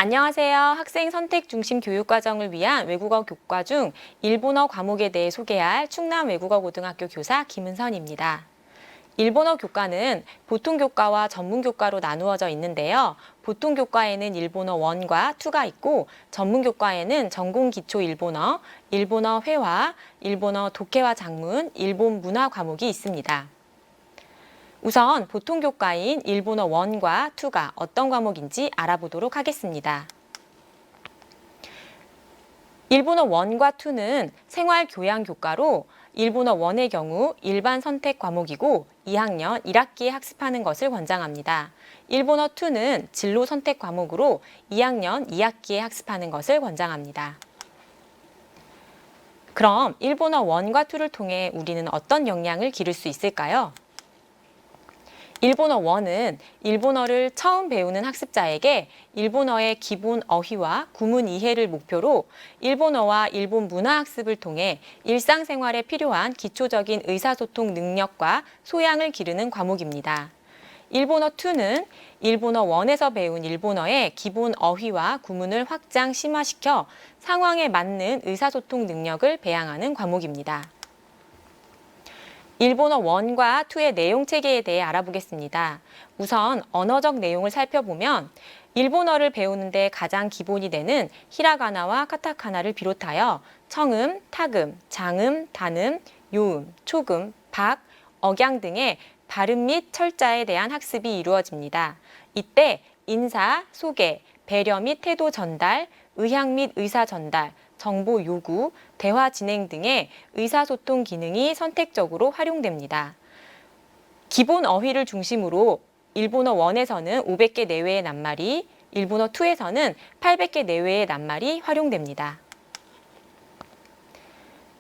안녕하세요. 학생 선택 중심 교육과정을 위한 외국어 교과 중 일본어 과목에 대해 소개할 충남 외국어고등학교 교사 김은선입니다. 일본어 교과는 보통 교과와 전문 교과로 나누어져 있는데요. 보통 교과에는 일본어 1과 2가 있고 전문 교과에는 전공 기초 일본어, 일본어 회화, 일본어 독해와 작문, 일본 문화 과목이 있습니다. 우선 보통 교과인 일본어 1과 2가 어떤 과목인지 알아보도록 하겠습니다. 일본어 1과 2는 생활 교양 교과로 일본어 1의 경우 일반 선택 과목이고 2학년 1학기에 학습하는 것을 권장합니다. 일본어 2는 진로 선택 과목으로 2학년 2학기에 학습하는 것을 권장합니다. 그럼 일본어 1과 2를 통해 우리는 어떤 역량을 기를 수 있을까요? 일본어 1은 일본어를 처음 배우는 학습자에게 일본어의 기본 어휘와 구문 이해를 목표로 일본어와 일본 문화 학습을 통해 일상생활에 필요한 기초적인 의사소통 능력과 소양을 기르는 과목입니다. 일본어 2는 일본어 1에서 배운 일본어의 기본 어휘와 구문을 확장 심화시켜 상황에 맞는 의사소통 능력을 배양하는 과목입니다. 일본어 1과 2의 내용 체계에 대해 알아보겠습니다. 우선 언어적 내용을 살펴보면 일본어를 배우는데 가장 기본이 되는 히라가나와 카타카나를 비롯하여 청음, 타금, 장음, 단음, 요음, 초금, 박, 억양 등의 발음 및 철자에 대한 학습이 이루어집니다. 이때 인사, 소개, 배려 및 태도 전달, 의향 및 의사 전달, 정보 요구, 대화 진행 등의 의사소통 기능이 선택적으로 활용됩니다. 기본 어휘를 중심으로 일본어 1에서는 500개 내외의 낱말이, 일본어 2에서는 800개 내외의 낱말이 활용됩니다.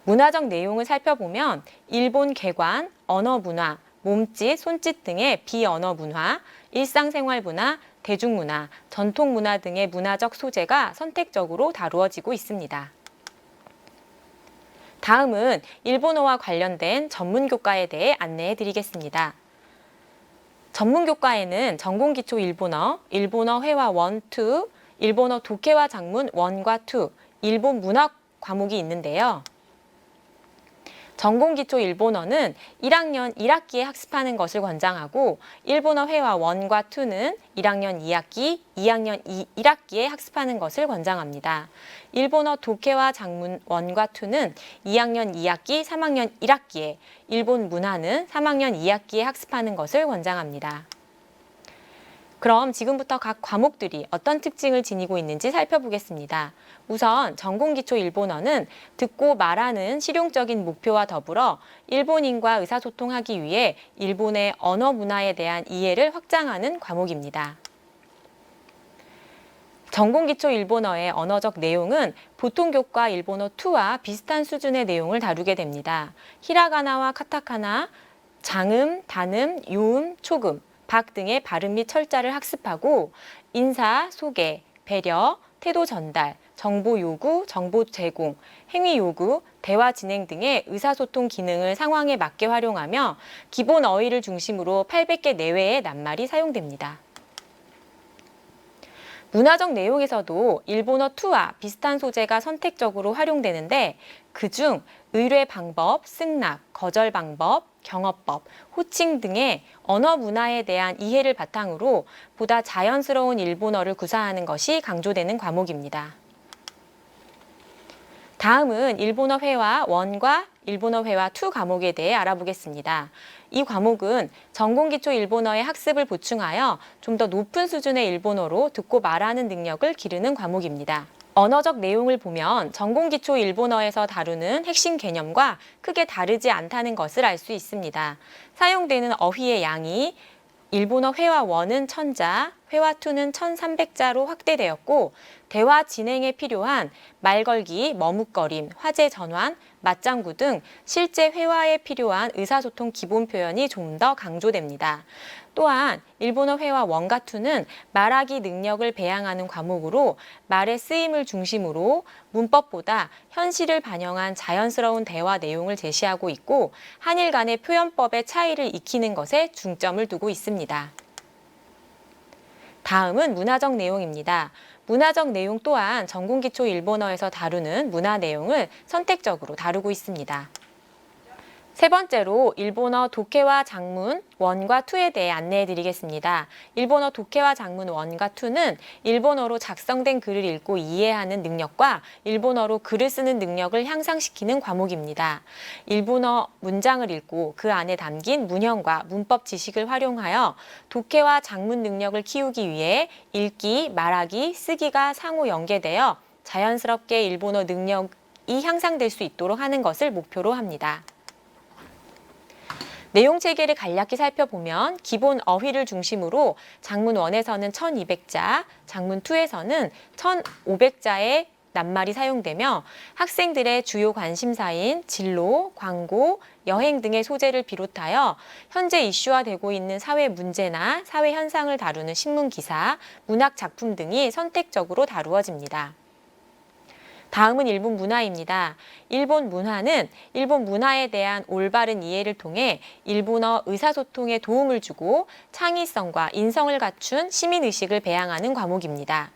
문화적 내용을 살펴보면 일본 개관, 언어 문화, 몸짓, 손짓 등의 비언어 문화, 일상생활 문화, 대중문화, 전통문화 등의 문화적 소재가 선택적으로 다루어지고 있습니다. 다음은 일본어와 관련된 전문교과에 대해 안내해 드리겠습니다. 전문교과에는 전공기초 일본어, 일본어 회화 1, 2, 일본어 독해와 작문 1과 2, 일본 문학 과목이 있는데요. 전공기초 일본어는 1학년 1학기에 학습하는 것을 권장하고 일본어 회화 1과 2는 1학년 2학기, 2학년 1학기에 학습하는 것을 권장합니다. 일본어 독해와 작문 1과 2는 2학년 2학기, 3학년 1학기에, 일본 문화는 3학년 2학기에 학습하는 것을 권장합니다. 그럼 지금부터 각 과목들이 어떤 특징을 지니고 있는지 살펴보겠습니다. 우선 전공기초 일본어는 듣고 말하는 실용적인 목표와 더불어 일본인과 의사소통하기 위해 일본의 언어 문화에 대한 이해를 확장하는 과목입니다. 전공기초 일본어의 언어적 내용은 보통 교과 일본어 2와 비슷한 수준의 내용을 다루게 됩니다. 히라가나와 카타카나, 장음, 단음, 요음, 초금, 박 등의 발음 및 철자를 학습하고 인사, 소개, 배려, 태도 전달, 정보 요구, 정보 제공, 행위 요구, 대화 진행 등의 의사소통 기능을 상황에 맞게 활용하며 기본 어휘를 중심으로 800개 내외의 낱말이 사용됩니다. 문화적 내용에서도 일본어 2와 비슷한 소재가 선택적으로 활용되는데 그중 의뢰 방법, 승낙, 거절 방법, 경어법, 호칭 등의 언어 문화에 대한 이해를 바탕으로 보다 자연스러운 일본어를 구사하는 것이 강조되는 과목입니다. 다음은 일본어 회화 1과 일본어 회화 2 과목에 대해 알아보겠습니다. 이 과목은 전공기초 일본어의 학습을 보충하여 좀 더 높은 수준의 일본어로 듣고 말하는 능력을 기르는 과목입니다. 언어적 내용을 보면 전공기초 일본어에서 다루는 핵심 개념과 크게 다르지 않다는 것을 알 수 있습니다. 사용되는 어휘의 양이 일본어 회화 1은 1000자, 회화 2는 1300자로 확대되었고 대화 진행에 필요한 말걸기, 머뭇거림, 화제 전환, 맞장구 등 실제 회화에 필요한 의사소통 기본 표현이 좀 더 강조됩니다. 또한 일본어 회화 1과 2는 말하기 능력을 배양하는 과목으로 말의 쓰임을 중심으로 문법보다 현실을 반영한 자연스러운 대화 내용을 제시하고 있고 한일 간의 표현법의 차이를 익히는 것에 중점을 두고 있습니다. 다음은 문화적 내용입니다. 문화적 내용 또한 전공기초 일본어에서 다루는 문화 내용을 선택적으로 다루고 있습니다. 세 번째로 일본어 독해와 장문 1과 2에 대해 안내해 드리겠습니다. 일본어 독해와 장문 1과 2는 일본어로 작성된 글을 읽고 이해하는 능력과 일본어로 글을 쓰는 능력을 향상시키는 과목입니다. 일본어 문장을 읽고 그 안에 담긴 문형과 문법 지식을 활용하여 독해와 장문 능력을 키우기 위해 읽기, 말하기, 쓰기가 상호 연계되어 자연스럽게 일본어 능력이 향상될 수 있도록 하는 것을 목표로 합니다. 내용 체계를 간략히 살펴보면 기본 어휘를 중심으로 장문 1에서는 1200자, 장문 2에서는 1500자의 낱말이 사용되며 학생들의 주요 관심사인 진로, 광고, 여행 등의 소재를 비롯하여 현재 이슈화되고 있는 사회 문제나 사회 현상을 다루는 신문 기사, 문학 작품 등이 선택적으로 다루어집니다. 다음은 일본 문화입니다. 일본 문화는 일본 문화에 대한 올바른 이해를 통해 일본어 의사소통에 도움을 주고 창의성과 인성을 갖춘 시민의식을 배양하는 과목입니다.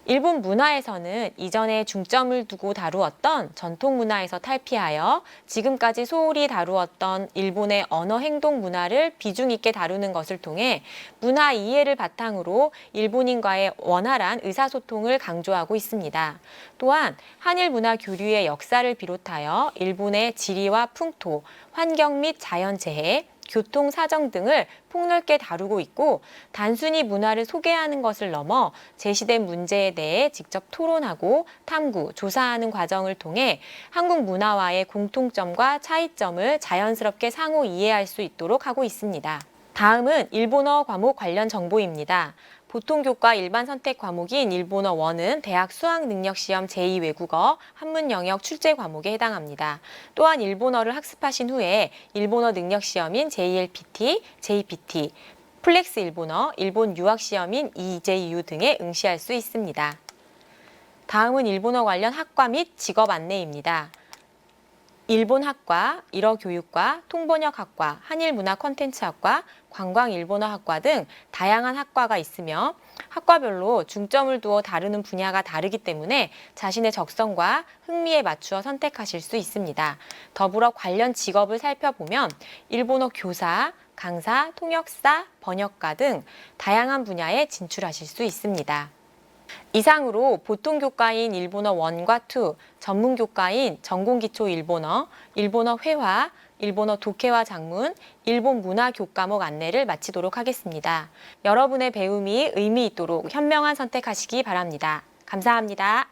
일본 문화에서는 이전에 중점을 두고 다루었던 전통 문화에서 탈피하여 지금까지 소홀히 다루었던 일본의 언어 행동 문화를 비중 있게 다루는 것을 통해 문화 이해를 바탕으로 일본인과의 원활한 의사소통을 강조하고 있습니다. 또한 한일 문화 교류의 역사를 비롯하여 일본의 지리와 풍토, 환경 및 자연재해, 교통 사정 등을 폭넓게 다루고 있고 단순히 문화를 소개하는 것을 넘어 제시된 문제에 대해 직접 토론하고 탐구, 조사하는 과정을 통해 한국 문화와의 공통점과 차이점을 자연스럽게 상호 이해할 수 있도록 하고 있습니다. 다음은 일본어 과목 관련 정보입니다. 보통교과 일반 선택 과목인 일본어 1은 대학 수학능력시험 제2외국어 한문 영역 출제 과목에 해당합니다. 또한 일본어를 학습하신 후에 일본어 능력시험인 JLPT, JPT, 플렉스 일본어, 일본 유학시험인 EJU 등에 응시할 수 있습니다. 다음은 일본어 관련 학과 및 직업 안내입니다. 일본학과, 일어교육과, 통번역학과, 한일문화콘텐츠학과, 관광일본어학과 등 다양한 학과가 있으며 학과별로 중점을 두어 다루는 분야가 다르기 때문에 자신의 적성과 흥미에 맞추어 선택하실 수 있습니다. 더불어 관련 직업을 살펴보면 일본어 교사, 강사, 통역사, 번역가 등 다양한 분야에 진출하실 수 있습니다. 이상으로 보통교과인 일본어 1과 2, 전문교과인 전공기초 일본어, 일본어 회화, 일본어 독해와 장문, 일본 문화 교과목 안내를 마치도록 하겠습니다. 여러분의 배움이 의미 있도록 현명한 선택하시기 바랍니다. 감사합니다.